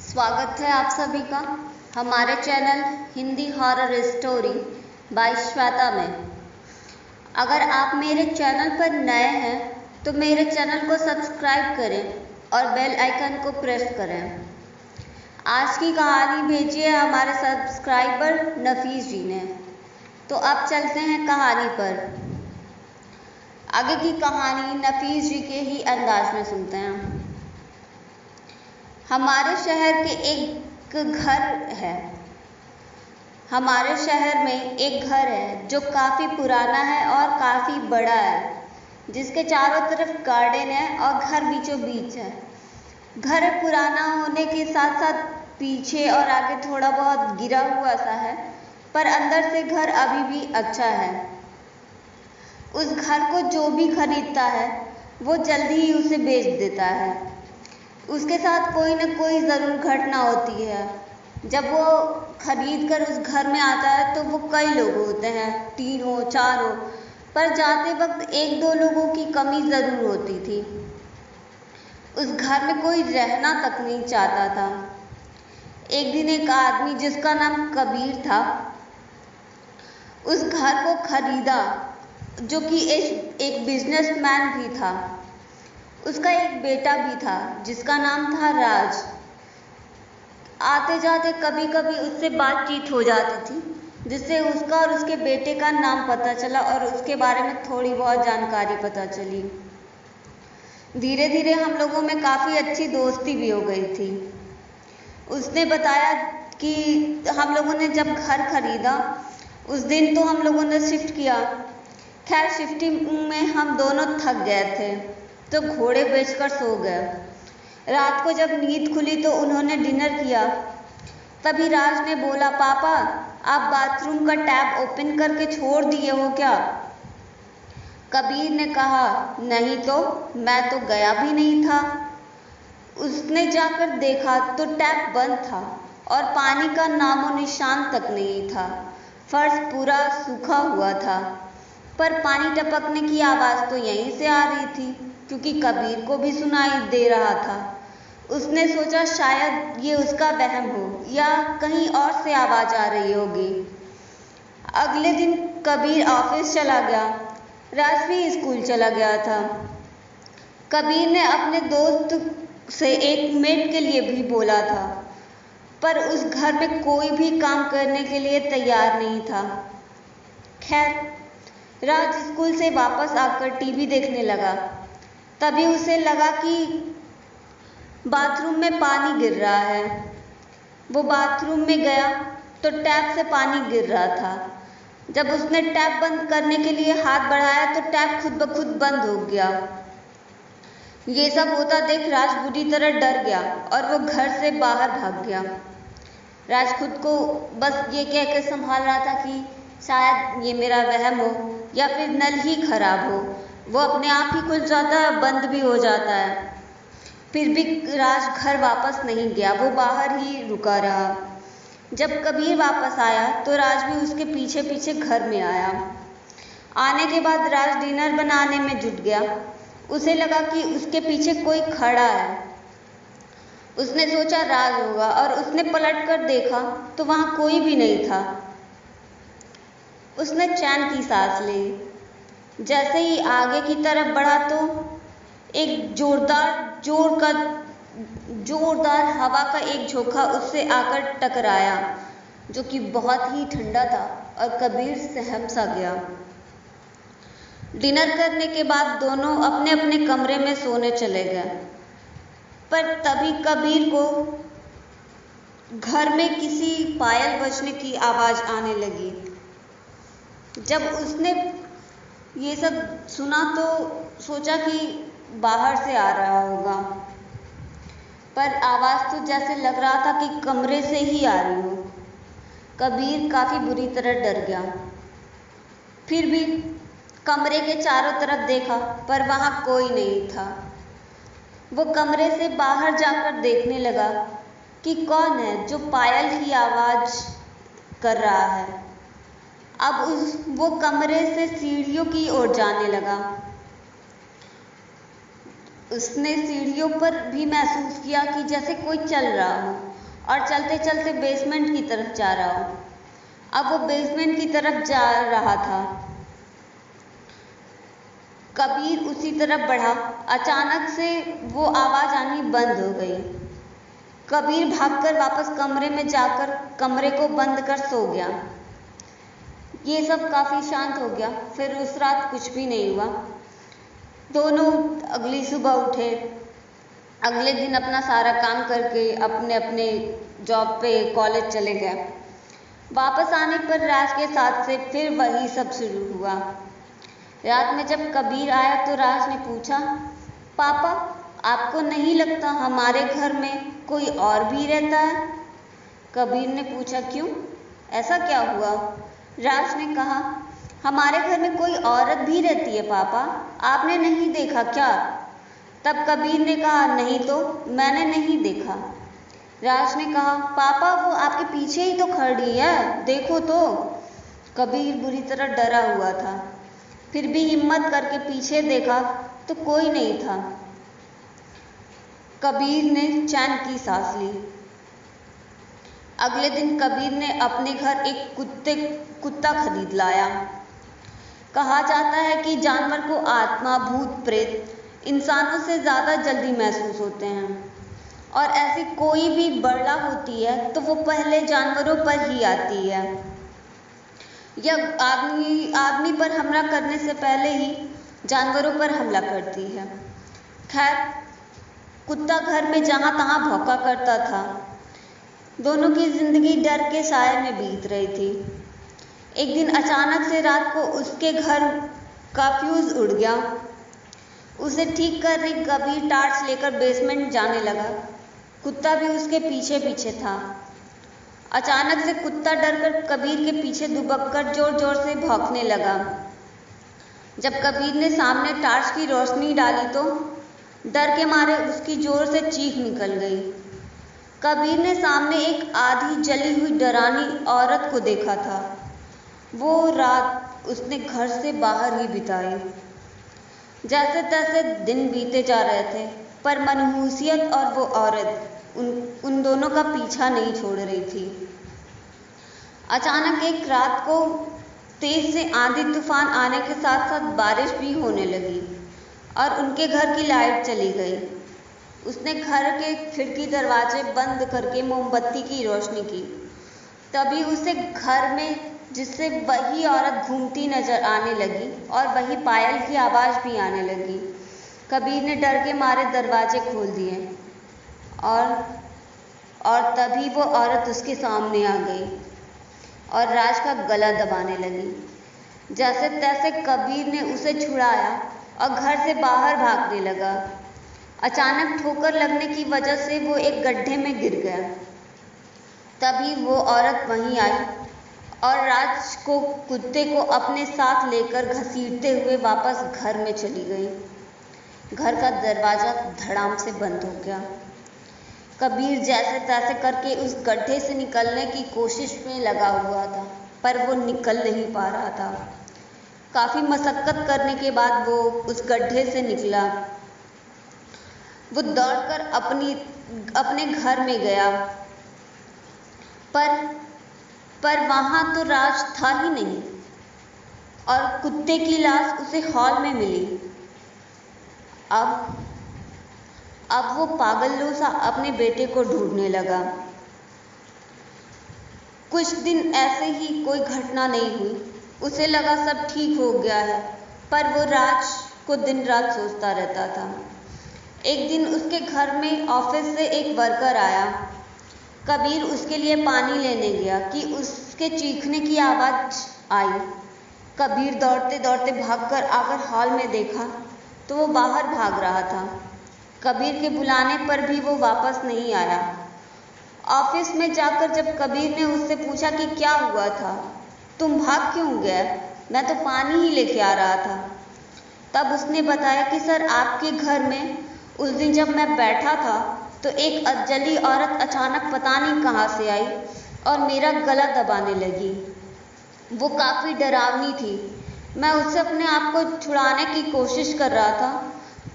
स्वागत है आप सभी का हमारे channel Hindi horror story by Shweta में। अगर आप मेरे चैनल पर नए हैं तो मेरे चैनल को सब्सक्राइब करें और बेल आइकन को प्रेस करें। आज की कहानी भेजी है हमारे सब्सक्राइबर नफीस जी ने। तो अब चलते हैं कहानी पर। आगे की कहानी नफीस जी के ही अंदाज में सुनते हैं। हमारे शहर के एक घर है। हमारे शहर में एक घर है जो काफ़ी पुराना है और काफ़ी बड़ा है, जिसके चारों तरफ गार्डन है और घर बीचों बीच है। घर पुराना होने के साथ साथ पीछे और आगे थोड़ा बहुत गिरा हुआ सा है, पर अंदर से घर अभी भी अच्छा है। उस घर को जो भी खरीदता है वो जल्दी ही उसे बेच देता है। उसके साथ कोई न कोई ज़रूर घटना होती है। जब वो खरीद कर उस घर में आता है तो वो कई लोग होते हैं, 3 हो 4 हो, पर जाते वक्त 1-2 लोगों की कमी ज़रूर होती थी। उस घर में कोई रहना तक नहीं चाहता था। एक दिन एक आदमी जिसका नाम कबीर था उस घर को खरीदा, जो कि एक बिजनेसमैन भी था। उसका एक बेटा भी था जिसका नाम था राज। आते जाते कभी कभी उससे बातचीत हो जाती थी, जिससे उसका और उसके बेटे का नाम पता चला और उसके बारे में थोड़ी बहुत जानकारी पता चली। धीरे धीरे हम लोगों में काफ़ी अच्छी दोस्ती भी हो गई थी। उसने बताया कि हम लोगों ने जब घर खरीदा उस दिन तो हम लोगों ने शिफ्ट किया। खैर शिफ्टिंग में हम दोनों थक गए थे तो घोड़े बेचकर सो गए। रात को जब नींद खुली तो उन्होंने डिनर किया। तभी राज ने बोला, पापा आप बाथरूम का टैप ओपन करके छोड़ दिए हो क्या? कबीर ने कहा, नहीं तो, मैं तो गया भी नहीं था। उसने जाकर देखा तो टैप बंद था और पानी का नामो निशान तक नहीं था। फर्श पूरा सूखा हुआ था, पर पानी टपकने की आवाज़ तो यहीं से आ रही थी, क्योंकि कबीर को भी सुनाई दे रहा था। उसने सोचा शायद ये उसका वहम हो या कहीं और से आवाज़ आ रही होगी। अगले दिन कबीर ऑफिस चला गया। राज भी स्कूल चला गया था। कबीर ने अपने दोस्त से एक मेड के लिए भी बोला था, पर उस घर में कोई भी काम करने के लिए तैयार नहीं था। खैर राज स्कूल से वापस आकर टीवी देखने लगा। तभी उसे लगा कि बाथरूम में पानी गिर रहा है। वो बाथरूम में गया तो टैप से पानी गिर रहा था। जब उसने टैप बंद करने के लिए हाथ बढ़ाया तो टैप खुद ब खुद बंद हो गया। ये सब होता देख राज बुरी तरह डर गया और वो घर से बाहर भाग गया। राज खुद को बस ये कह के संभाल रहा था कि शायद ये मेरा वहम हो या फिर नल ही खराब हो। वो अपने आप ही खुल जाता है, बंद भी हो जाता है। फिर भी राज घर वापस नहीं गया, वो बाहर ही रुका रहा। जब कबीर वापस आया तो राज भी उसके पीछे पीछे घर में आया। आने के बाद राज डिनर बनाने में जुट गया। उसे लगा कि उसके पीछे कोई खड़ा है। उसने सोचा राज होगा और उसने पलट कर देखा तो वहाँ कोई भी नहीं था। उसने चैन की सांस ली। जैसे ही आगे की तरफ बढ़ा तो एक जोरदार हवा का एक झोंका उससे आकर टकराया, जो कि बहुत ही ठंडा था और कबीर सहम सा गया। डिनर करने के बाद दोनों अपने अपने कमरे में सोने चले गए, पर तभी कबीर को घर में किसी पायल बजने की आवाज़ आने लगी। जब उसने ये सब सुना तो सोचा कि बाहर से आ रहा होगा, पर आवाज़ तो जैसे लग रहा था कि कमरे से ही आ रही हो। कबीर काफ़ी बुरी तरह डर गया। फिर भी कमरे के चारों तरफ देखा, पर वहाँ कोई नहीं था। वो कमरे से बाहर जाकर देखने लगा कि कौन है जो पायल की आवाज़ कर रहा है। अब वो कमरे से सीढ़ियों की ओर जाने लगा। उसने सीढ़ियों पर भी महसूस किया कि जैसे कोई चल रहा हो और चलते चलते बेसमेंट की तरफ जा रहा हो। अब वो बेसमेंट की तरफ जा रहा था। कबीर उसी तरफ बढ़ा। अचानक से वो आवाज़ आनी बंद हो गई। कबीर भागकर वापस कमरे में जाकर कमरे को बंद कर सो गया। ये सब काफ़ी शांत हो गया। फिर उस रात कुछ भी नहीं हुआ। दोनों अगली सुबह उठे। अगले दिन अपना सारा काम करके अपने अपने जॉब पे कॉलेज चले गए। वापस आने पर राज के साथ से फिर वही सब शुरू हुआ। रात में जब कबीर आया तो राज ने पूछा, पापा आपको नहीं लगता हमारे घर में कोई और भी रहता है? कबीर ने पूछा, क्यों, ऐसा क्या हुआ? राज ने कहा, हमारे घर में कोई औरत भी रहती है पापा, आपने नहीं देखा क्या? तब कबीर ने कहा, नहीं तो मैंने नहीं देखा। राज ने कहा, पापा वो आपके पीछे ही तो खड़ी है, देखो तो। कबीर बुरी तरह डरा हुआ था। फिर भी हिम्मत करके पीछे देखा तो कोई नहीं था। कबीर ने चैन की सांस ली। अगले दिन कबीर ने अपने घर एक कुत्ता खरीद लाया। कहा जाता है कि जानवर को आत्मा, भूत प्रेत इंसानों से ज़्यादा जल्दी महसूस होते हैं, और ऐसी कोई भी बला होती है तो वो पहले जानवरों पर ही आती है, या आदमी पर हमला करने से पहले ही जानवरों पर हमला करती है। खैर, कुत्ता घर में जहाँ तहाँ भौंका करता था। दोनों की जिंदगी डर के साए में बीत रही थी। एक दिन अचानक से रात को उसके घर का फ्यूज उड़ गया। उसे ठीक कर रही कबीर टार्च लेकर बेसमेंट जाने लगा। कुत्ता भी उसके पीछे पीछे था। अचानक से कुत्ता डरकर कबीर के पीछे दुबककर जोर जोर से भौंकने लगा। जब कबीर ने सामने टार्च की रोशनी डाली तो डर के मारे उसकी जोर से चीख निकल गई। कबीर ने सामने एक आधी जली हुई डरानी औरत को देखा था। वो रात उसने घर से बाहर ही बिताई। जैसे तैसे दिन बीते जा रहे थे, पर मनहूसियत और वो औरत उन दोनों का पीछा नहीं छोड़ रही थी। अचानक एक रात को तेज से आंधी तूफान आने के साथ साथ बारिश भी होने लगी और उनके घर की लाइट चली गई। उसने घर के खिड़की दरवाजे बंद करके मोमबत्ती की रोशनी की। तभी उसे घर में जिससे वही औरत घूमती नजर आने लगी और वही पायल की आवाज़ भी आने लगी। कबीर ने डर के मारे दरवाजे खोल दिए और तभी वो औरत उसके सामने आ गई और राज का गला दबाने लगी। जैसे तैसे कबीर ने उसे छुड़ाया और घर से बाहर भागने लगा। अचानक ठोकर लगने की वजह से वो एक गड्ढे में गिर गया। तभी वो औरत वहीं आई और राज को कुत्ते को अपने साथ लेकर घसीटते हुए वापस घर में चली गई। घर का दरवाज़ा धड़ाम से बंद हो गया। कबीर जैसे तैसे करके उस गड्ढे से निकलने की कोशिश में लगा हुआ था, पर वो निकल नहीं पा रहा था। काफ़ी मशक्क़त करने के बाद वो उस गड्ढे से निकला। वो दौड़कर अपने घर में गया, पर वहाँ तो राज था ही नहीं और कुत्ते की लाश उसे हॉल में मिली। अब वो पागलों सा अपने बेटे को ढूंढने लगा। कुछ दिन ऐसे ही कोई घटना नहीं हुई। उसे लगा सब ठीक हो गया है, पर वो राज को दिन रात सोचता रहता था। एक दिन उसके घर में ऑफिस से एक वर्कर आया। कबीर उसके लिए पानी लेने गया कि उसके चीखने की आवाज़ आई। कबीर दौड़ते दौड़ते भागकर आकर हॉल में देखा तो वो बाहर भाग रहा था। कबीर के बुलाने पर भी वो वापस नहीं आया। ऑफिस में जाकर जब कबीर ने उससे पूछा कि क्या हुआ था, तुम भाग क्यों गए, मैं तो पानी ही लेके आ रहा था, तब उसने बताया कि सर आपके घर में उस दिन जब मैं बैठा था तो एक अजली औरत अचानक पता नहीं कहाँ से आई और मेरा गला दबाने लगी। वो काफ़ी डरावनी थी। मैं उससे अपने आप को छुड़ाने की कोशिश कर रहा था,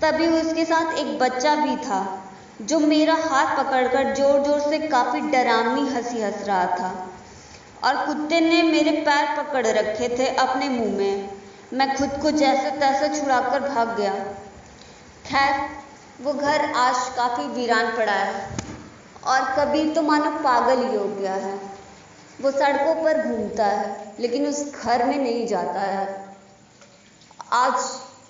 तभी उसके साथ एक बच्चा भी था। जो मेरा हाथ पकड़कर जोर जोर से काफ़ी डरावनी हंसी हंस रहा था, और कुत्ते ने मेरे पैर पकड़ रखे थे अपने मुंह में। मैं खुद को जैसे तैसे छुड़ाकर भाग गया। खैर, वो घर आज काफ़ी वीरान पड़ा है और कबीर तो मानो पागल ही हो गया है। वो सड़कों पर घूमता है लेकिन उस घर में नहीं जाता है। आज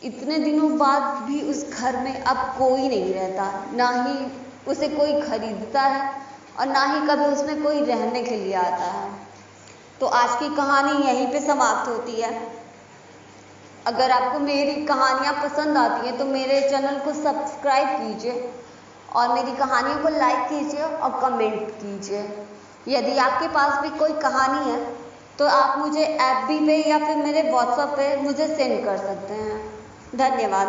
इतने दिनों बाद भी उस घर में अब कोई नहीं रहता, ना ही उसे कोई खरीदता है और ना ही कभी उसमें कोई रहने के लिए आता है। तो आज की कहानी यहीं पे समाप्त होती है। अगर आपको मेरी कहानियाँ पसंद आती हैं तो मेरे चैनल को सब्सक्राइब कीजिए और मेरी कहानियों को लाइक कीजिए और कमेंट कीजिए। यदि आपके पास भी कोई कहानी है तो आप मुझे FB पे या फिर मेरे WhatsApp पे मुझे सेंड कर सकते हैं। धन्यवाद।